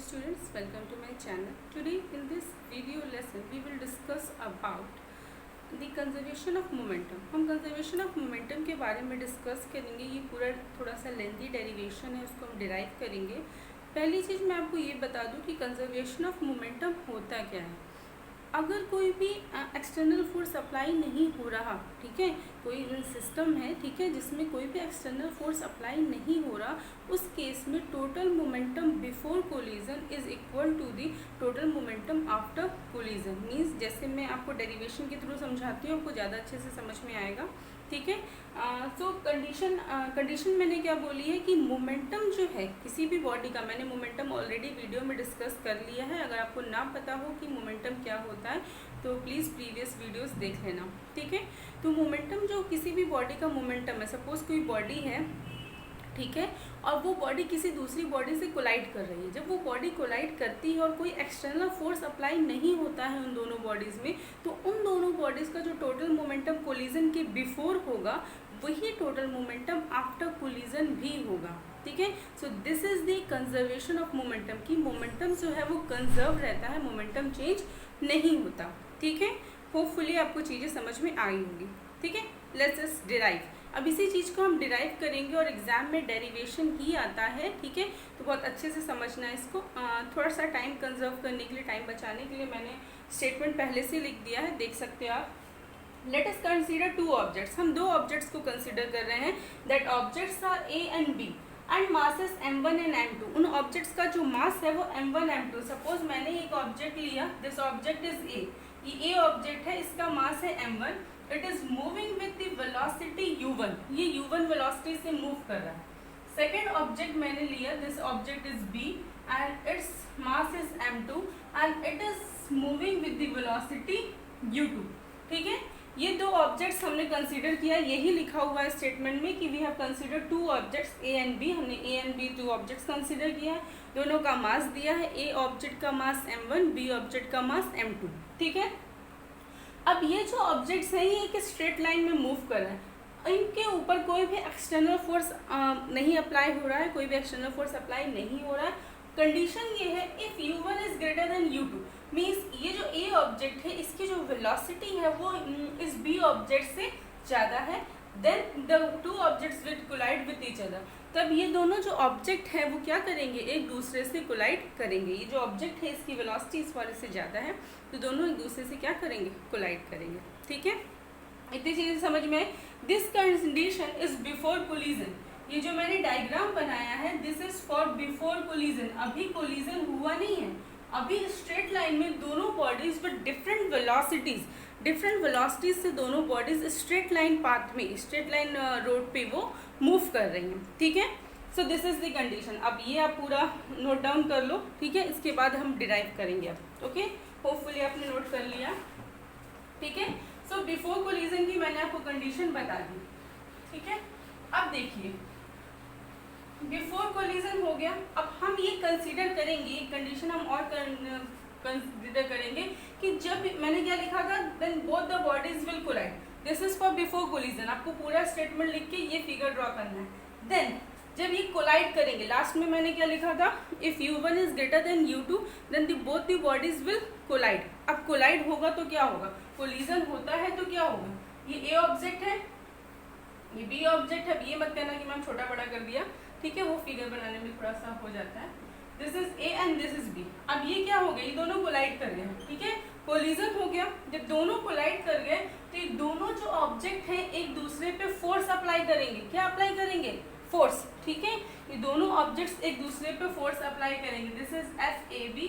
students, welcome to my channel. Today in this video lesson we will discuss about the conservation of momentum. हम conservation of momentum के बारे में discuss करेंगे. ये पूरा थोड़ा सा लेंथी डेरिवेशन है, उसको हम डिराइव करेंगे. पहली चीज़ मैं आपको ये बता दूं कि कंजर्वेशन ऑफ मोमेंटम होता क्या है. अगर कोई भी एक्सटर्नल फोर्स अप्लाई नहीं हो रहा, ठीक है, कोई सिस्टम है, ठीक है, जिसमें कोई भी एक्सटर्नल फोर्स अप्लाई नहीं हो रहा, उस केस में total momentum before collision is equal to the total momentum after collision. Means जैसे मैं आपको डेरिवेशन के थ्रू समझाती हूँ, आपको ज़्यादा अच्छे से समझ में आएगा. ठीक है. सो कंडीशन मैंने क्या बोली है कि मोमेंटम जो है किसी भी बॉडी का, मैंने मोमेंटम ऑलरेडी वीडियो में डिस्कस कर लिया है. अगर आपको ना पता हो कि मोमेंटम क्या होता है तो प्लीज़ प्रीवियस वीडियोस देख लेना. ठीक है. तो मोमेंटम जो किसी भी बॉडी का मोमेंटम है, सपोज कोई बॉडी है, ठीक है, और वो बॉडी किसी दूसरी बॉडी से कोलाइड कर रही है. जब वो बॉडी कोलाइड करती है और कोई एक्सटर्नल फोर्स अप्लाई नहीं होता है उन दोनों बॉडीज़ में, तो उन दोनों बॉडीज़ का जो टोटल मोमेंटम कोलिजन के बिफोर होगा वही टोटल मोमेंटम आफ्टर कोलिजन भी होगा. ठीक है. So this is the conservation of momentum की मोमेंटम जो है वो कंजर्व रहता है, मोमेंटम चेंज नहीं होता. ठीक है. होपफुली आपको चीज़ें समझ में आई होगी. ठीक है. Let's just derive. अब इसी चीज़ को हम डिराइव करेंगे और एग्जाम में डेरिवेशन ही आता है. ठीक है. तो बहुत अच्छे से समझना है इसको. थोड़ा सा टाइम कंजर्व करने के लिए, टाइम बचाने के लिए मैंने स्टेटमेंट पहले से लिख दिया है, देख सकते हैं आप. Let us consider two objects. हम दो ऑब्जेक्ट्स को कंसीडर कर रहे हैं. That objects are A and B and masses m1 and m2. उन ऑब्जेक्ट्स का जो मास है वो m1 m2. सपोज मैंने एक ऑब्जेक्ट लिया, दिस ऑब्जेक्ट इज ए. ये ए ऑब्जेक्ट है, इसका मास है m1. It is moving with the velocity u1. ये u1 वेलोसिटी से मूव कर रहा है. सेकेंड ऑब्जेक्ट मैंने लिया, this object is b and its mass is m2 and it is moving with the velocity u2. ठीक है. ये दो ऑब्जेक्ट्स हमने कंसीडर किया. यही लिखा हुआ है स्टेटमेंट में कि we have consider two objects A and B. हमने A and B two objects consider किया है. दोनों का मास दिया है. ए ऑब्जेक्ट का मास m1, बी ऑब्जेक्ट का मास m2. ठीक है. अब ये जो ऑब्जेक्ट्स हैं ये एक स्ट्रेट लाइन में मूव कर रहे हैं. इनके ऊपर कोई भी एक्सटर्नल फोर्स नहीं अप्लाई हो रहा है, कोई भी एक्सटर्नल फोर्स अप्लाई नहीं हो रहा है. कंडीशन ये है if u1 is greater than u2, means ये जो ए ऑब्जेक्ट है इसकी जो वेलोसिटी है वो इस बी ऑब्जेक्ट से ज़्यादा है. Then the two objects will collide with each other. तब ये दोनों जो ऑब्जेक्ट हैं वो क्या करेंगे, एक दूसरे से कोलाइड करेंगे. ये जो ऑब्जेक्ट है इसकी वेलोसिटी इस वाले से ज़्यादा है, तो दोनों एक दूसरे से क्या करेंगे, कोलाइड करेंगे. ठीक है. इतनी चीज़ें समझ में आए. This condition is before collision. ये जो मैंने डायग्राम बनाया है this is for before collision. अभी कोलिजन हुआ नहीं है. अभी स्ट्रेट लाइन में दोनों बॉडीज विद डिफरेंट वेलोसिटीज से दोनों बॉडीज स्ट्रेट लाइन पाथ में, स्ट्रेट लाइन रोड पे वो मूव कर रही हैं. ठीक है. So this is the condition. अब ये आप पूरा नोट डाउन कर लो. ठीक है. इसके बाद हम डिराइव करेंगे अब. ओके. होपफुली आपने नोट कर लिया. ठीक है. सो बिफोर कोलिजन की मैंने आपको कंडीशन बता दी. ठीक है. अब देखिए बिफोर कोलिजन हो गया. अब हम ये कंसीडर करेंगे, कंडीशन हम और कंसीडर करेंगे कि जब मैंने क्या लिखा था, then both the bodies will collide. This is for before collision. आपको पूरा स्टेटमेंट लिख के ये फिगर ड्रॉ करना है. देन जब ये कोलाइड करेंगे, लास्ट में मैंने क्या लिखा था, if u1 is greater than u2 then both the bodies will collide. अब कोलाइड होगा तो क्या होगा, कोलिजन होता है तो क्या होगा, ये ए ऑब्जेक्ट है, ये बी ऑब्जेक्ट है. ये मत कहना कि मैम छोटा बड़ा कर दिया. ठीक है. वो फिगर बनाने में थोड़ा सा हो जाता है. This is A and this is B. अब ये क्या हो गया, ये दोनों कोलाइड कर गए हैं. ठीक है. कोलिजन हो गया. जब दोनों कोलाइड कर गए तो ये दोनों जो ऑब्जेक्ट हैं एक दूसरे पे फोर्स अप्लाई करेंगे. क्या अप्लाई करेंगे, फोर्स. ठीक है. ये दोनों ऑब्जेक्ट्स एक दूसरे पे फोर्स अप्लाई करेंगे. This is F A B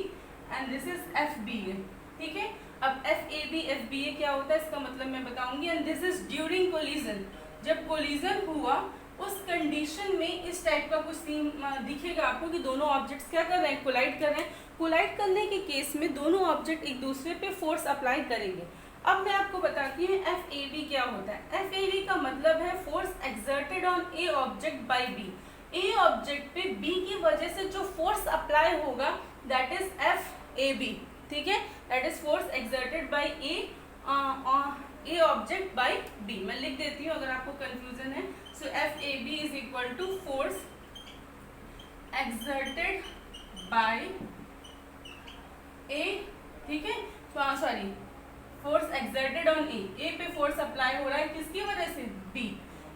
and this is F B A. ठीक है. अब F A B F B A क्या होता है इसका मतलब मैं बताऊंगी. And this is during collision. जब कोलिजन हुआ उस कंडीशन में इस टाइप का कुछ सीन दिखेगा आपको कि दोनों ऑब्जेक्ट्स क्या कर रहे हैं, कोलाइड कर रहे हैं. कोलाइड करने के केस में दोनों ऑब्जेक्ट एक दूसरे पे फोर्स अप्लाई करेंगे. अब मैं आपको बताती हूँ एफ ए बी क्या होता है. एफ ए बी का मतलब है force exerted on A object by B. A object पे बी की वजह से जो फोर्स अप्लाई होगा that is F A B. ठीक है. That is force exerted by A object by B. मैं लिख देती हूँ अगर आपको कंफ्यूजन है. So F A B is equal to force exerted by A, ठीक है, sorry, force exerted on A पे फोर्स अप्लाई हो रहा है किसकी वजह से, बी।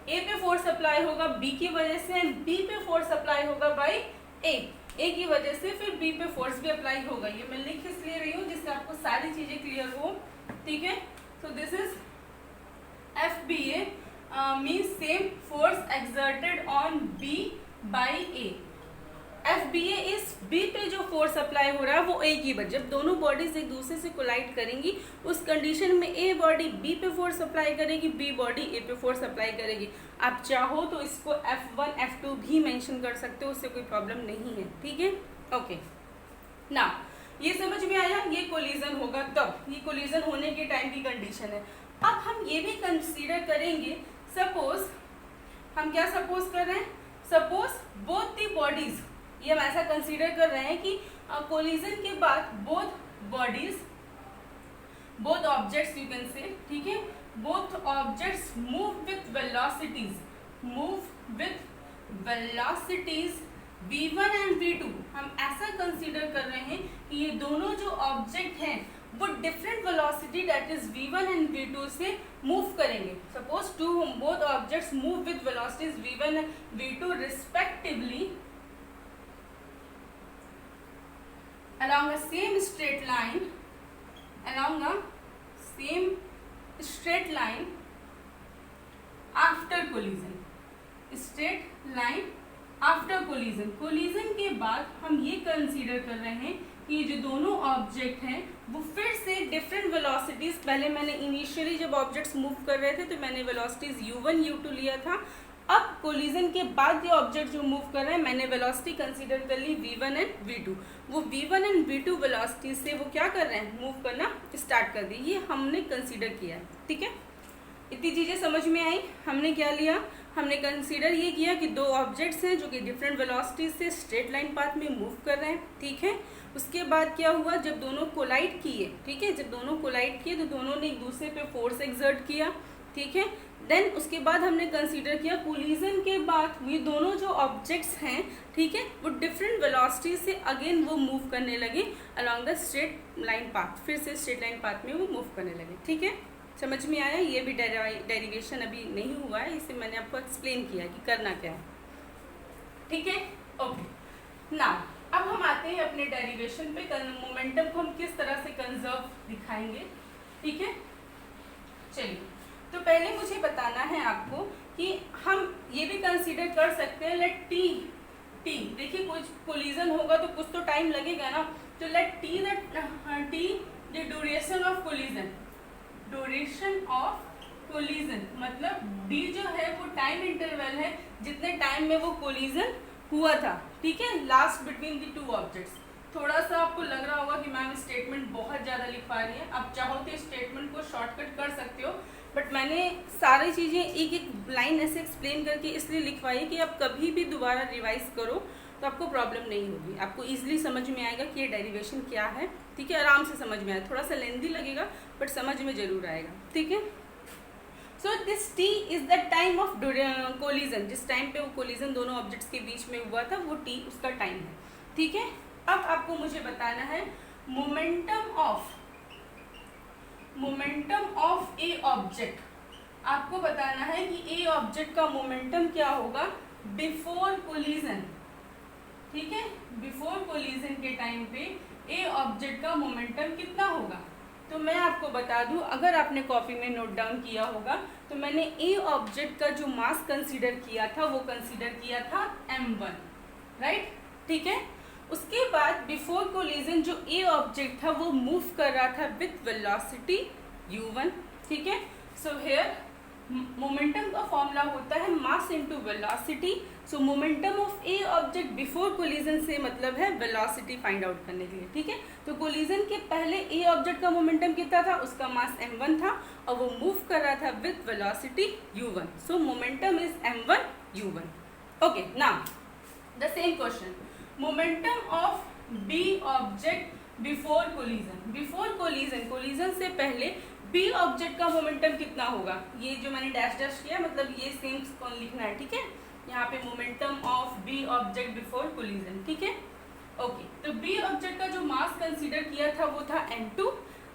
ए पे फोर्स अप्लाई होगा बी की वजह से एंड बी पे फोर्स अप्लाई होगा बाय ए की वजह से, फिर बी पे फोर्स भी अप्लाई होगा। ये मैं लिख इसलिए रही हूँ जिससे आपको सारी चीजें क्लियर हो, ठीक है। So this is FBA means same force exerted on B by A। FBA इस B पे जो फोर्स अप्लाई हो रहा है वो A की वजह, जब दोनों बॉडीज एक दूसरे से कोलाइड करेंगी उस कंडीशन में A बॉडी B पे फोर्स अप्लाई करेगी, B बॉडी A पे फोर्स अप्लाई करेगी। आप चाहो तो इसको F1 F2 भी मेंशन कर सकते हो, उससे कोई प्रॉब्लम नहीं है, ठीक है। ओके, ना ये समझ में आया, ये कोलिजन होगा तब, ये कोलिजन होने के टाइम की कंडीशन है। अब हम ये भी कंसीडर करेंगे, सपोज हम क्या सपोज कर रहे हैं, सपोज बोथ दी बॉडीज, ये हम ऐसा कंसीडर कर रहे हैं कि कोलिजन के बाद both bodies, both objects you can say, ठीक है, both objects move with velocities, move with velocities v1 and v2। हम ऐसा कंसीडर कर रहे हैं कि ये दोनों जो ऑब्जेक्ट हैं वो different velocity that is v1 and v2 से मूव करेंगे। Suppose two both objects move with velocities v1 and v2 respectively along a same straight line, along a same straight line after collision, straight line after collision। collision के बाद हम ये consider कर रहे हैं कि ये जो दोनों ऑब्जेक्ट हैं वो फिर से डिफरेंट वेलोसिटीज, पहले मैंने इनिशियली जब ऑब्जेक्ट्स मूव कर रहे थे तो मैंने वेलोसिटीज u1 u2 लिया था। अब कोलिजन के बाद ये ऑब्जेक्ट जो मूव कर रहे हैं मैंने वेलोसिटी कंसीडर कर ली v1 एंड v2। वो v1 एंड v2 वेलोसिटी से वो क्या कर रहे हैं, मूव करना स्टार्ट कर दी, ये हमने कंसीडर किया है, ठीक है। इतनी चीज़ें समझ में आई। हमने क्या लिया, हमने कंसीडर ये किया कि दो ऑब्जेक्ट्स हैं जो कि डिफरेंट वेलोसिटी से स्ट्रेट लाइन पाथ में मूव कर रहे हैं, ठीक है। उसके बाद क्या हुआ, जब दोनों कोलाइड किए, ठीक है, जब दोनों कोलाइड किए तो दोनों ने एक दूसरे पे फोर्स एक्सर्ट किया, ठीक है। देन उसके बाद हमने कंसीडर किया कोलिजन के बाद ये दोनों जो ऑब्जेक्ट्स हैं, ठीक है, वो डिफरेंट वेलोसिटी से अगेन वो मूव करने लगे along the straight line path, फिर से स्ट्रेट लाइन पाथ में वो मूव करने लगे, ठीक है। समझ में आया, ये भी डेरिवेशन अभी नहीं हुआ है, इसे मैंने आपको एक्सप्लेन किया कि करना क्या है, ठीक है। ओके, नाउ अब हम आते हैं अपने डेरिवेशन पे, मोमेंटम को हम किस तरह से कंजर्व दिखाएंगे, ठीक है। चलिए, तो पहले मुझे बताना है आपको कि हम ये भी कंसीडर कर सकते हैं, लेट टी, देखिए कुछ कोलिजन होगा तो कुछ तो टाइम लगेगा ना, तो let T the duration of collision, duration of collision मतलब डी जो है वो टाइम इंटरवल है जितने टाइम में वो कोलिजन हुआ था, ठीक है, last between the two objects. थोड़ा सा आपको लग रहा होगा कि मैम स्टेटमेंट बहुत ज़्यादा लिखवा रही है, आप चाहो तो स्टेटमेंट को शॉर्टकट कर सकते हो, बट मैंने सारी चीज़ें एक एक लाइन ऐसे एक्सप्लेन करके इसलिए लिखवाई कि आप कभी भी दोबारा रिवाइज करो तो आपको प्रॉब्लम नहीं होगी, आपको इजीली समझ में आएगा कि ये डेरिवेशन क्या है, ठीक है, आराम से समझ में आएगा, थोड़ा सा लेंदी लगेगा बट समझ में जरूर आएगा, ठीक है। So this T is the time of collision, जिस टाइम पे वो कोलिजन दोनों ऑब्जेक्ट्स के बीच में हुआ था वो टी उसका टाइम है, ठीक है। अब आपको मुझे बताना है मोमेंटम ऑफ ए ऑब्जेक्ट, आपको बताना है कि ए ऑब्जेक्ट का मोमेंटम क्या होगा बिफोर कोलिजन, ठीक है, बिफोर कोलिजन के टाइम पे ए ऑब्जेक्ट का मोमेंटम कितना होगा। तो मैं आपको बता दूं, अगर आपने कॉपी में नोट डाउन किया होगा तो मैंने ए ऑब्जेक्ट का जो मास कंसीडर किया था वो कंसीडर किया था m1, राइट, ठीक है। उसके बाद बिफोर कोलिजन जो ए ऑब्जेक्ट था वो मूव कर रहा था विथ वेलोसिटी u1, ठीक है। सो हेयर मोमेंटम का फॉर्मूला होता है mass into velocity. So momentum of A object before collision से मतलब है वेलोसिटी फाइंड आउट करने के लिए, ठीक है। तो कोलिजन के पहले ए ऑब्जेक्ट का मोमेंटम कितना था, उसका मास m1 था और वो मूव कर रहा था with velocity u1। So momentum is m1 u1। Okay, now the same question, momentum of B object before collision, before collision से पहले बी ऑब्जेक्ट का मोमेंटम कितना होगा, ये जो मैंने डैश डैश किया मतलब ये सेम लिखना है, ठीक है। यहाँ पे momentum of B object before collision, ठीक है। ओके, तो बी ऑब्जेक्ट का जो मास मास कंसीडर किया था वो था m2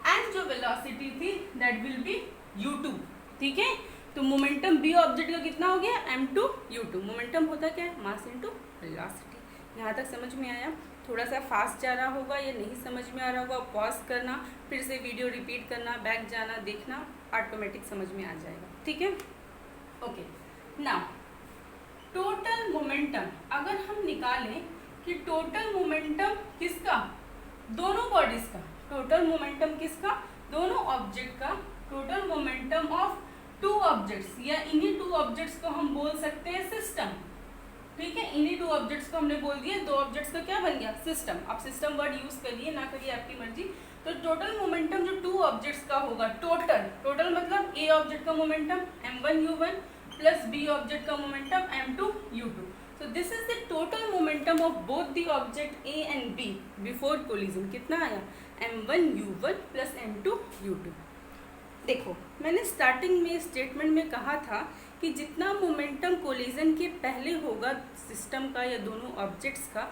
एंड जो वेलोसिटी थी दैट विल बी u2, ठीक है। तो मोमेंटम b ऑब्जेक्ट का कितना हो गया m2 u2। मोमेंटम होता क्या है, मास इनटू वेलोसिटी। यहाँ तक समझ में आया? थोड़ा सा फास्ट जा रहा होगा या नहीं समझ में आ रहा होगा, पॉज करना, फिर से वीडियो रिपीट करना, बैक जाना, देखना, ऑटोमेटिक समझ में आ जाएगा, ठीक है। ओके, नाउ टोटल मोमेंटम अगर हम निकालें कि टोटल मोमेंटम किसका, दोनों बॉडीज का, टोटल मोमेंटम किसका, दोनों ऑब्जेक्ट का, total momentum of two objects, या इन्हीं टू ऑब्जेक्ट्स को हम बोल सकते हैं सिस्टम, ठीक है। इन्हीं टू ऑब्जेक्ट्स को हमने बोल दिया, दो ऑब्जेक्ट्स का क्या बन गया, सिस्टम। आप सिस्टम वर्ड यूज करिए ना करिए आपकी मर्जी। तो टोटल मोमेंटम जो टू ऑब्जेक्ट्स का होगा, टोटल मतलब ए ऑब्जेक्ट का momentum m1 u1 plus B object का momentum m2 u2। So this is the total momentum of both the object A and B before collision। कितना आया, m1 u1 plus m2 u2। देखो मैंने starting में statement में कहा था कि जितना मोमेंटम कोलिजन के पहले होगा सिस्टम का या दोनों ऑब्जेक्ट्स का,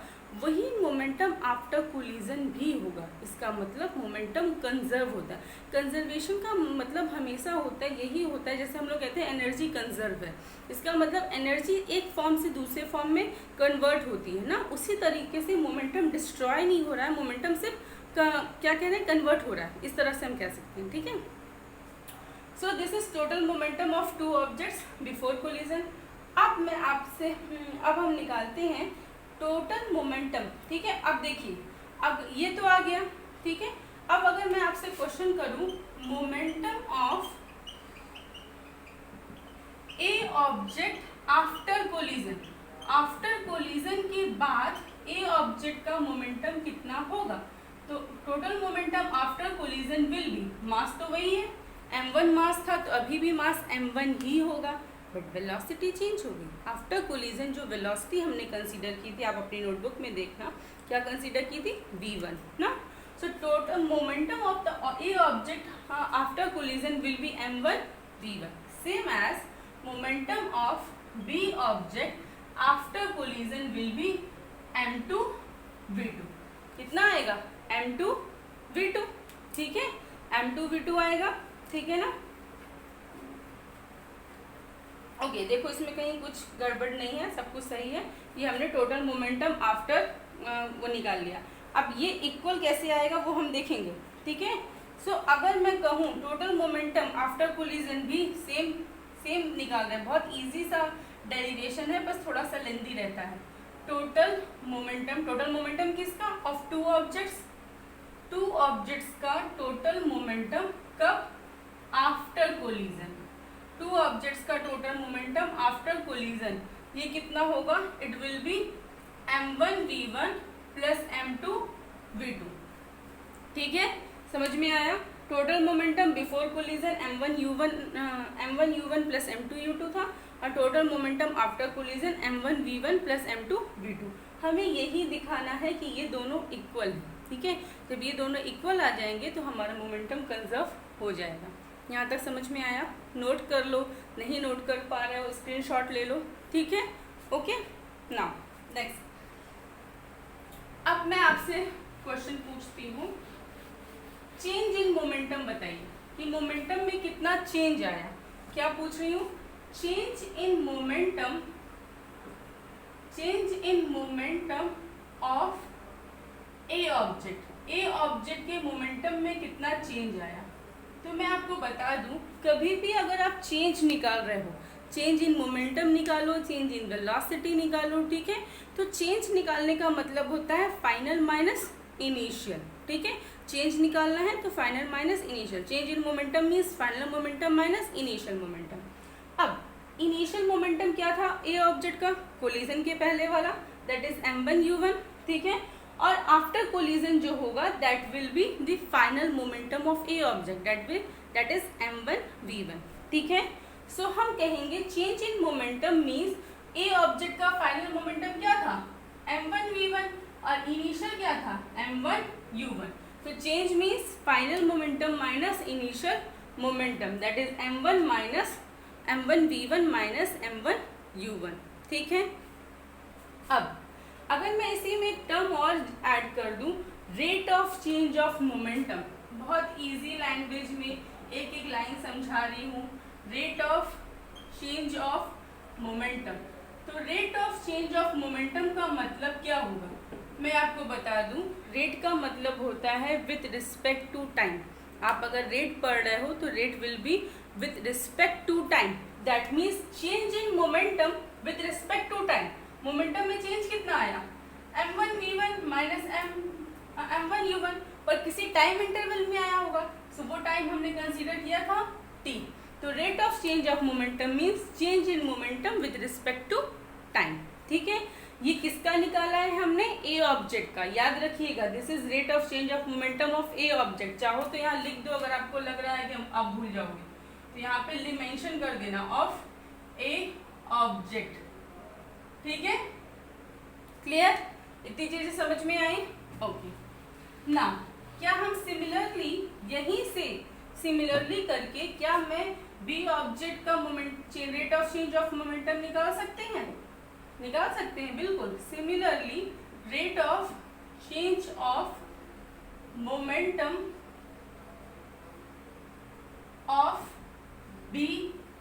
वही मोमेंटम आफ्टर कोलिजन भी होगा। इसका मतलब मोमेंटम कंजर्व होता है। कंजर्वेशन का मतलब हमेशा होता है, यही होता है, जैसे हम लोग कहते हैं एनर्जी कंजर्व है, इसका मतलब एनर्जी एक फॉर्म से दूसरे फॉर्म में कन्वर्ट होती है ना। उसी तरीके से मोमेंटम डिस्ट्रॉय नहीं हो रहा है, मोमेंटम सिर्फ क्या कह रहे हैं, कन्वर्ट हो रहा है, इस तरह से हम कह सकते हैं, ठीक है। So this is total momentum of two objects before collision. अब मैं आपसे अब हम निकालते हैं टोटल मोमेंटम, ठीक है। अब देखिए, अब ये तो आ गया, ठीक है। अब अगर मैं आपसे क्वेश्चन करूं momentum of A object after collision, after collision के बाद ए ऑब्जेक्ट का मोमेंटम कितना होगा, तो total momentum after collision will be, mass तो वही है, m1 मास था तो अभी भी मास m1 ही होगा, बट वेलोसिटी चेंज होगी। आफ्टर कोलिजन जो वेलोसिटी हमने कंसीडर की थी, आप अपनी नोटबुक में देखना क्या कंसीडर की थी, v1 ना। So total momentum of the A object after collision will be m1 v1, same as momentum of b object after collision will be m2 v2। कितना आएगा, m2 v2, ठीक है, m2 v2 आएगा, ठीक है ना। ओके, देखो इसमें कहीं कुछ गड़बड़ नहीं है, सब कुछ सही है। ये हमने टोटल मोमेंटम आफ्टर वो निकाल लिया। अब ये इक्वल कैसे आएगा वो हम देखेंगे, ठीक है। सो अगर मैं कहूँ टोटल मोमेंटम आफ्टर कोलिजन भी सेम निकाल रहे हैं, बहुत इजी सा डेरिवेशन है, बस थोड़ा सा लेंदी रहता है। टोटल मोमेंटम किसका, ऑफ टू ऑब्जेक्ट्स का टोटल मोमेंटम कब, आफ्टर कोलिजन। टू ऑब्जेक्ट्स का टोटल मोमेंटम आफ्टर कोलिजन ये कितना होगा, it will be m1 v1 plus m2 v2, ठीक है, समझ में आया। Total momentum before collision m1 u1 plus m2 u2 था, और total momentum after collision m1 v1 plus m2 v2। हमें यही दिखाना है कि ये दोनों इक्वल हैं, ठीक है। जब ये दोनों इक्वल आ जाएंगे तो हमारा मोमेंटम कंजर्व हो जाएगा। यहाँ तक समझ में आया, नोट कर लो, नहीं नोट कर पा रहे हो स्क्रीनशॉट ले लो, ठीक है। ओके, नाउ नेक्स्ट, अब मैं आपसे क्वेश्चन पूछती हूँ, चेंज इन मोमेंटम बताइए कि मोमेंटम में कितना चेंज आया। क्या पूछ रही हूँ, change in momentum of A object के मोमेंटम में कितना चेंज आया। तो मैं आपको बता दूं, कभी भी अगर आप चेंज निकाल रहे हो, चेंज इन मोमेंटम निकालो, चेंज इन वेलोसिटी निकालो, ठीक है। तो चेंज निकालने का मतलब होता है फाइनल माइनस इनिशियल, ठीक है। चेंज निकालना है तो final minus initial. Change in momentum means final momentum minus initial momentum. अब इनिशियल मोमेंटम क्या था ए ऑब्जेक्ट का, कोलिजन के पहले वाला, दैट इज m1 u1, ठीक है। और आफ्टर कोलिजन जो होगा that will be the final momentum of A object, that is m1 v1, ठीक है। सो हम कहेंगे change in momentum means A object का फाइनल मोमेंटम क्या था, m1 v1, और इनिशियल क्या था, m1 u1। तो change means final momentum minus initial momentum, that is m1 v1 minus m1 u1, ठीक है। अब अगर मैं इसी में एक टर्म और ऐड कर दूं, rate of change of momentum, बहुत इजी लैंग्वेज में एक एक लाइन समझा रही हूँ। Rate of change of momentum, तो rate of change of momentum का मतलब क्या होगा मैं आपको बता दूं। रेट का मतलब होता है विथ रिस्पेक्ट टू टाइम। आप अगर रेट पढ़ रहे हो तो rate will be with respect to time, that means change in momentum with respect to time. Momentum में चेंज कितना आया, m1 v1 minus m1 u1, पर किसी टाइम इंटरवल में आया होगा, सो वो टाइम हमने कंसीडर किया था t। तो rate of change of momentum means change in momentum with respect to time. ठीक है, ये किसका निकाला है हमने, ए ऑब्जेक्ट का। याद रखिएगा, this is rate of change of momentum of A object. चाहो तो यहाँ लिख दो, अगर आपको लग रहा है कि आप भूल जाओगे तो यहाँ पे मेंशन कर देना ऑफ ए ऑब्जेक्ट। ठीक है, क्लियर, इतनी चीजें समझ में आई। ओके ना, क्या हम सिमिलरली यहीं से सिमिलरली करके क्या मैं बी ऑब्जेक्ट का moment rate of change of momentum निकाल सकते हैं, निकाल सकते हैं बिल्कुल। Similarly rate of change of momentum of B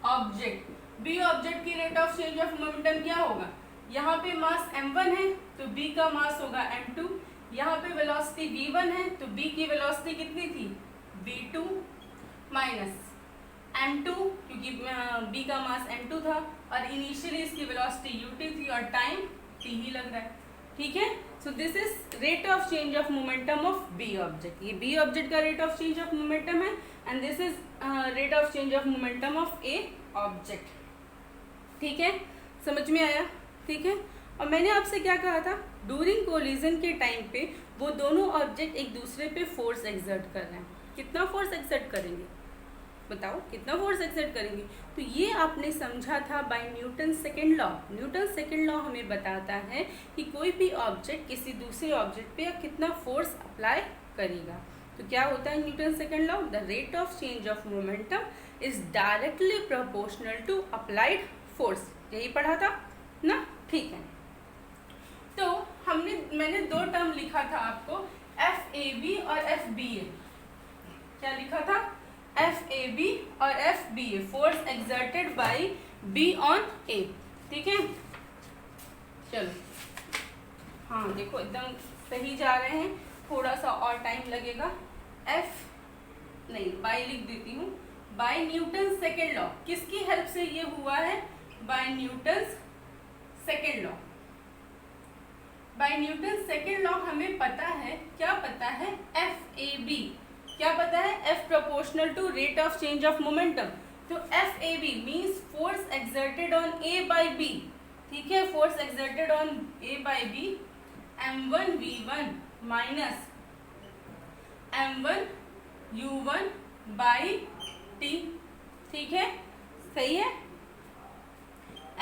object, B object की rate of change of momentum क्या होगा, यहाँ पे मास m1 है तो b का मास होगा m2, यहाँ पे वेलोसिटी v1 है तो b की वेलोसिटी कितनी थी v2 माइनस m2, क्योंकि b का मास m2 था और इनिशियली इसकी वेलोसिटी ut थी और टाइम t ही लग रहा है। ठीक है, so this is rate of change of momentum of B object. ये बी ऑब्जेक्ट का rate of change of momentum है and this is rate of change of momentum of A object. ठीक है, समझ में आया। ठीक है, और मैंने आपसे क्या कहा था, डूरिंग कोलिजन के टाइम पे वो दोनों ऑब्जेक्ट एक दूसरे पे फोर्स एक्सर्ट कर रहे हैं। कितना फोर्स एक्सर्ट करेंगे बताओ, कितना फोर्स एक्सर्ट करेंगे। तो ये आपने समझा था by Newton second law. Newton second law हमें बताता है कि कोई भी ऑब्जेक्ट किसी दूसरे ऑब्जेक्ट पे कितना फोर्स अप्लाई करेगा। तो क्या होता है Newton second law, the rate of change of momentum is directly proportional to applied force. यही पढ़ा था ना, ठीक है। तो मैंने दो टर्म लिखा था आपको, FAB और FBA। क्या लिखा था, FAB और FBA, force exerted bye B on A। ठीक है, चलो हाँ देखो एकदम सही जा रहे हैं, थोड़ा सा और टाइम लगेगा। बाय लिख देती हूँ, बाय न्यूटन सेकेंड लॉ। किसकी हेल्प से ये हुआ है, by Newton second law. By Newton second law हमें पता है, क्या पता है, FAB। क्या पता है, F proportional to rate of change of momentum. तो FAB means force exerted on A by B। ठीक है, force exerted on A by B, m1 v1 minus m1 u1 by t। ठीक है, सही है।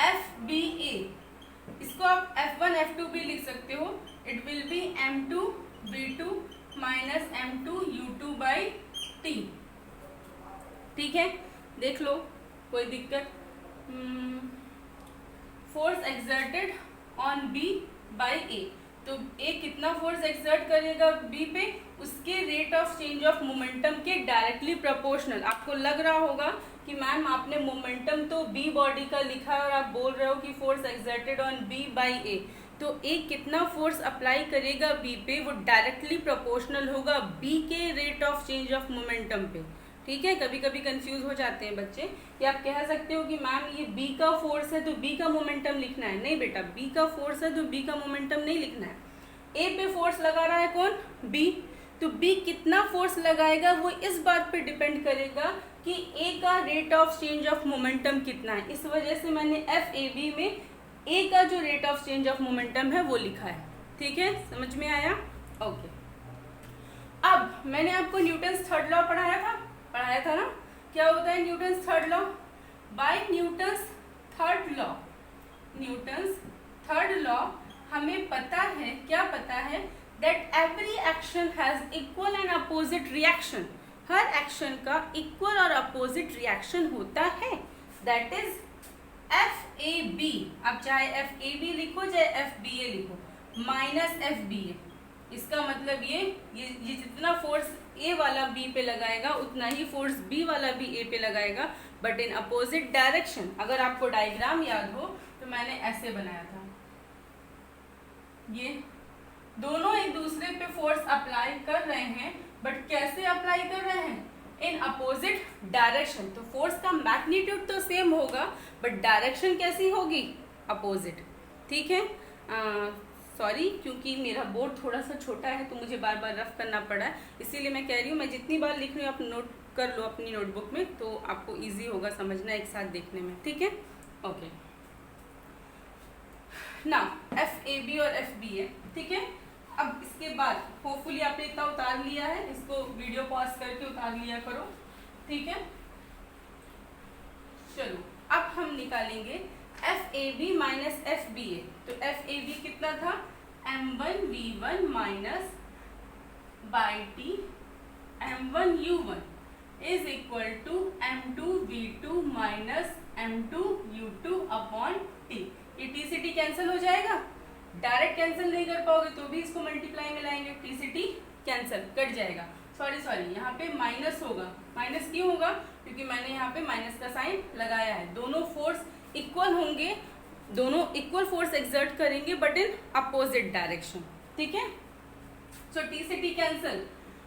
FBA, इसको आप F1 F2 भी लिख सकते हो, it will be m2 v2 minus m2 u2 by t। ठीक है, देख लो कोई दिक्कत। Force exerted on B by A, तो A कितना फोर्स एक्सर्ट करेगा B पे, उसके rate of change of momentum के डायरेक्टली प्रोपोर्शनल। आपको लग रहा होगा कि मैम आपने मोमेंटम तो B बॉडी का लिखा है और आप बोल रहे हो कि force exerted on B by A, तो A कितना फोर्स अप्लाई करेगा B पे, वो डायरेक्टली प्रोपोर्शनल होगा B के rate of change of momentum पे। ठीक है, कभी कभी कंफ्यूज हो जाते हैं बच्चे कि आप कह सकते हो कि मैम ये B का फोर्स है तो B का मोमेंटम लिखना है। नहीं बेटा, B का फोर्स है तो B का मोमेंटम नहीं लिखना है। A पे फोर्स लगा रहा है कौन, B, तो B कितना फोर्स लगाएगा वो इस बात पे डिपेंड करेगा कि A का rate of change of momentum कितना है। इस वजह से मैंने FAB में A का जो rate of change of momentum है वो लिखा है। ठीक है, समझ में आया। ओके, अब मैंने आपको न्यूटन्स थर्ड लॉ पढ़ाया था ना। क्या होता है Newton's third law, by Newton's third law हमें पता है, क्या पता है, that every action has equal and opposite reaction. हर एक्शन का इक्वल और अपोजिट रिएक्शन होता है, दैट इज FAB। आप चाहे FAB लिखो चाहे FBA लिखो, माइनस FBA। इसका मतलब ये जितना फोर्स ए वाला बी पे लगाएगा उतना ही फोर्स बी वाला भी ए पे लगाएगा, बट इन अपोजिट डायरेक्शन। अगर आपको डायग्राम याद हो तो मैंने ऐसे बनाया था, ये दोनों एक दूसरे पे फोर्स अप्लाई कर रहे हैं, बट कैसे अप्लाई कर रहे हैं? इन अपोजिट डायरेक्शन। तो फोर्स का मैग्नीट्यूड तो सेम होगा, बट डायरेक्शन कैसी होगी? अपोजिट। ठीक है, सॉरी, क्योंकि मेरा बोर्ड थोड़ा सा छोटा है तो मुझे बार बार रफ करना पड़ा है, इसीलिए मैं कह रही हूँ मैं जितनी बार लिख रही हूँ आप नोट कर लो अपनी नोटबुक में, तो आपको इजी होगा समझना एक साथ देखने में। ठीक है, ओके। ना एफ ए बी और एफ बी है, ठीक है। अब इसके बाद होपफुली आपने इतना उतार लिया है, इसको वीडियो पॉज करके उतार लिया करो, ठीक है। चलो अब हम निकालेंगे F A B minus F B A. तो एफ ए बी कितना था? m1v1 minus by T m1u1 is equal to m2v2 minus m2u2 upon T. ये टी से टी कैंसिल हो जाएगा, डायरेक्ट कैंसिल नहीं कर पाओगे तो भी इसको मल्टीप्लाई में लाएंगे, टी से टी कैंसिल कट जाएगा। सॉरी यहाँ पे माइनस होगा। माइनस क्यों होगा? क्योंकि मैंने यहाँ पे माइनस का साइन लगाया है। दोनों फोर्स इक्वल होंगे, दोनों इक्वल फोर्स एक्सर्ट करेंगे, बट इन अपोजिट डायरेक्शन। ठीक है, सो टी से टी कैंसिल।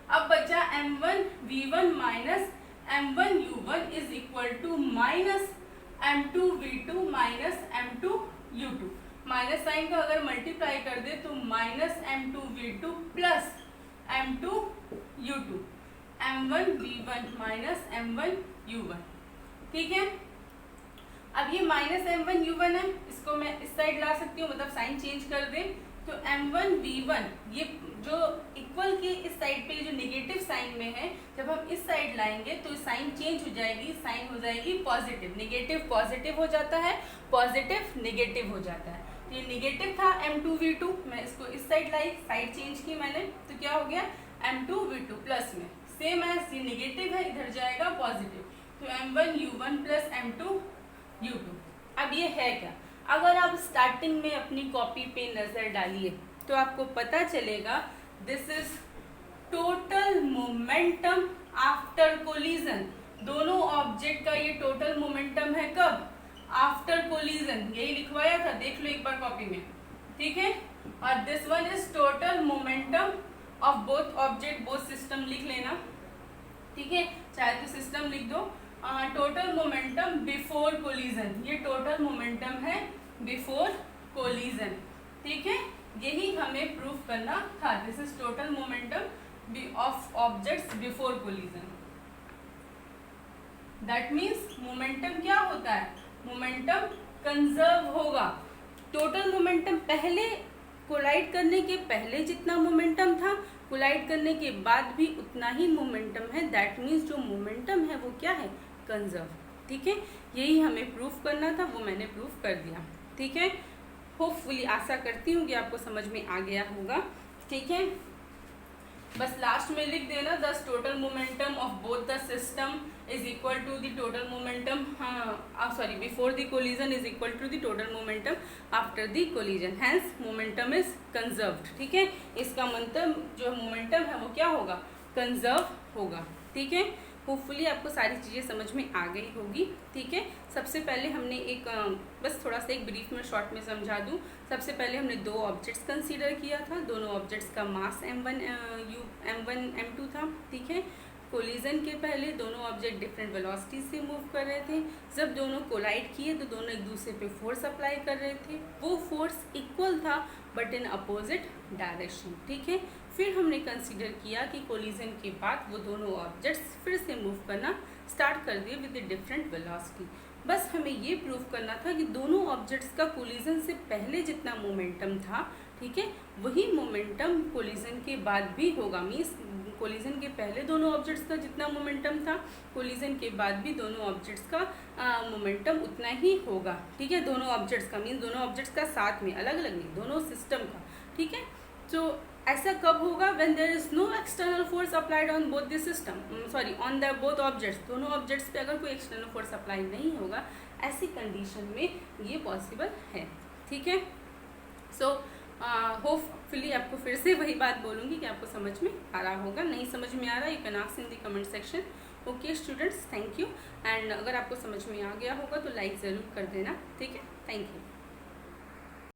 अब बचा m1v1 minus m1u1 is equal to minus m2v2 minus m2u2। Minus sign का अगर मल्टीप्लाई कर दे तो minus m2v2 plus m2u2, m1v1 minus m1u1। ठीक है, अब ये माइनस m1u1 है, इसको मैं इस साइड ला सकती हूँ, मतलब साइन चेंज कर दे तो m1v1 ये जो इक्वल के इस साइड पे जो नेगेटिव साइन में है, जब हम इस साइड लाएंगे तो साइन चेंज हो जाएगी, साइन हो जाएगी पॉजिटिव। नेगेटिव पॉजिटिव हो जाता है, पॉजिटिव नेगेटिव हो जाता है। तो ये नेगेटिव था m2v2, मैं इसको इस साइड लाई, साइड चेंज की मैंने, तो क्या हो गया m2v2 प्लस में सेम एज ये नेगेटिव है, इधर जाएगा पॉजिटिव, तो m1u1 प्लस m2u2। अब ये है क्या? अगर आप स्टार्टिंग में अपनी कॉपी पे नजर डालिए तो आपको पता चलेगा this is total momentum after collision. दोनों ऑब्जेक्ट का ये टोटल मोमेंटम है कब? After collision. यही लिखवाया था, देख लो एक बार कॉपी में, ठीक है। और this one is total momentum of both object, both system लिख लेना, ठीक है, चाहे तो सिस्टम लिख दो। टोटल मोमेंटम बिफोर कोलिजन, ये टोटल मोमेंटम है बिफोर कोलिजन, ठीक है। यही हमें प्रूफ करना था, this is total momentum of objects before collision. That means momentum क्या होता है? मोमेंटम कंजर्व होगा। टोटल मोमेंटम पहले कोलाइड करने के पहले जितना मोमेंटम था, कोलाइड करने के बाद भी उतना ही मोमेंटम है। दैट मीन्स जो मोमेंटम है वो क्या है? कंजर्व, ठीक है। यही हमें प्रूफ करना था, वो मैंने प्रूफ कर दिया, ठीक है। होपफुली आशा करती हूँ कि आपको समझ में आ गया होगा, ठीक है। बस लास्ट में लिख देना thus total momentum of both the system is equal to the total momentum, sorry, before the collision is equal to the total momentum after the collision, hence momentum is conserved, ठीक है। इसका मतलब जो momentum है वो क्या होगा? Conserve होगा, ठीक है। होपफुली आपको सारी चीज़ें समझ में आ गई होगी, ठीक है। सबसे पहले हमने एक बस थोड़ा सा एक ब्रीफ में शॉर्ट में समझा दूं। सबसे पहले हमने दो ऑब्जेक्ट्स कंसीडर किया था, दोनों ऑब्जेक्ट्स का मास m1 m2 था, ठीक है। कोलिजन के पहले दोनों ऑब्जेक्ट डिफरेंट वेलोसिटी से मूव कर रहे थे। जब दोनों कोलाइड किए तो दोनों एक दूसरे पे फोर्स अप्लाई कर रहे थे, वो फोर्स इक्वल था बट इन अपोजिट डायरेक्शन, ठीक है। फिर हमने कंसीडर किया कि कोलिजन के बाद वो दोनों ऑब्जेक्ट्स फिर से मूव करना स्टार्ट कर दिए विद डिफरेंट वेलोसिटी। बस हमें ये प्रूव करना था कि दोनों ऑब्जेक्ट्स का कोलिजन से पहले जितना मोमेंटम था, ठीक है, वही मोमेंटम कोलिजन के बाद भी होगा। मीन्स कोलिजन के पहले दोनों ऑब्जेक्ट्स का जितना मोमेंटम था, कोलिजन के बाद भी दोनों ऑब्जेक्ट्स का मोमेंटम उतना ही होगा, ठीक है। दोनों ऑब्जेक्ट्स का मीन्स दोनों ऑब्जेक्ट्स का साथ में, अलग अलग नहीं, दोनों सिस्टम का, ठीक है। तो ऐसा कब होगा? When there is no external force applied on both the system, sorry on the both objects. दोनों ऑब्जेक्ट्स पे अगर कोई एक्सटर्नल फोर्स अप्लाई नहीं होगा, ऐसी कंडीशन में ये पॉसिबल है, ठीक है। सो होपफुली आपको फिर से वही बात बोलूँगी कि आपको समझ में आ रहा होगा। नहीं समझ में आ रहा, you can ask in the comment section. Okay students, thank you. And अगर आपको समझ में आ गया होगा तो लाइक ज़रूर कर देना, ठीक है। Thank you.